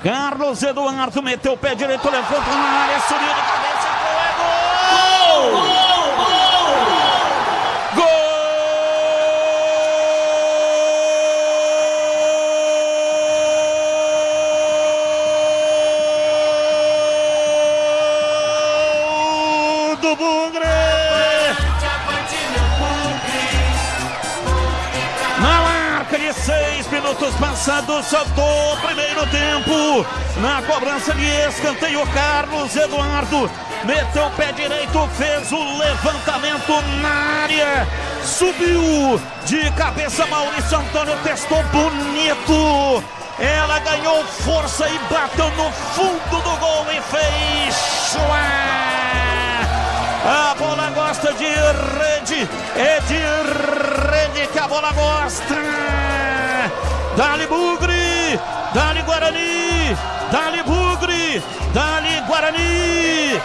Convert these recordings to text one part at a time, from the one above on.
Carlos Eduardo meteu o pé direito, levanta na área, subiu de cabeça, é gol! Gol! Gol do Bugre! Na marca de 6 minutos passados, soltou o primeiro tempo. Na cobrança de escanteio, Carlos Eduardo meteu o pé direito, fez o levantamento na área, subiu de cabeça. Maurício Antônio testou bonito. Ela ganhou força e bateu no fundo do gol e fez. A bola gosta de rede, é de rede que a bola gosta. Dali Bugre, dali Guarani, dali Bugre, dali Guarani.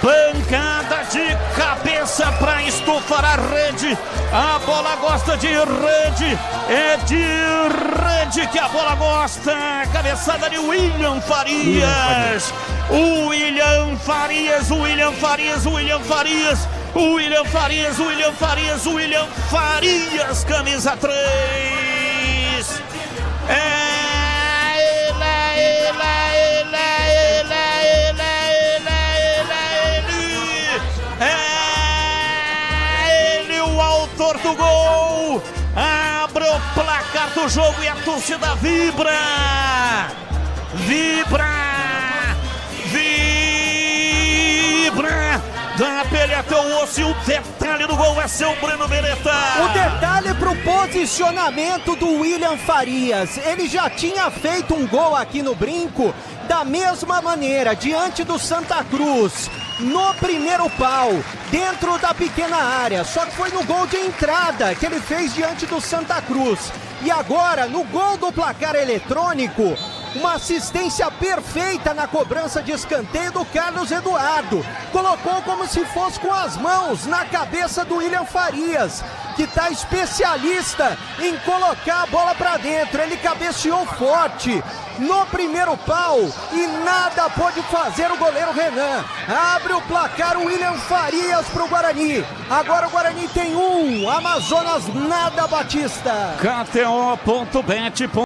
Pancada de cabeça para estufar a rede. A bola gosta de rede, é de rede que a bola gosta. Cabeçada de William Farias. William Farias, William Farias, William Farias, William Farias, William Farias, William Farias, camisa 3. Ele, o autor do gol, abre o placar do jogo e a torcida vibra, vibra. Da pele até o osso, e o detalhe do gol é seu Breno Beretta. O detalhe pro posicionamento do William Farias. Ele já tinha feito um gol aqui no Brinco da mesma maneira, diante do Santa Cruz, no primeiro pau, dentro da pequena área. Só que foi no gol de entrada que ele fez diante do Santa Cruz. E agora, no gol do placar eletrônico, uma assistência perfeita na cobrança de escanteio do Carlos Eduardo. Colocou como se fosse com as mãos na cabeça do William Farias, que está especialista em colocar a bola para dentro. Ele cabeceou forte no primeiro pau e nada pôde fazer o goleiro Renan. Abre o placar o William Farias para o Guarani. Agora o Guarani tem 1, Amazonas nada, Batista. KTO.bet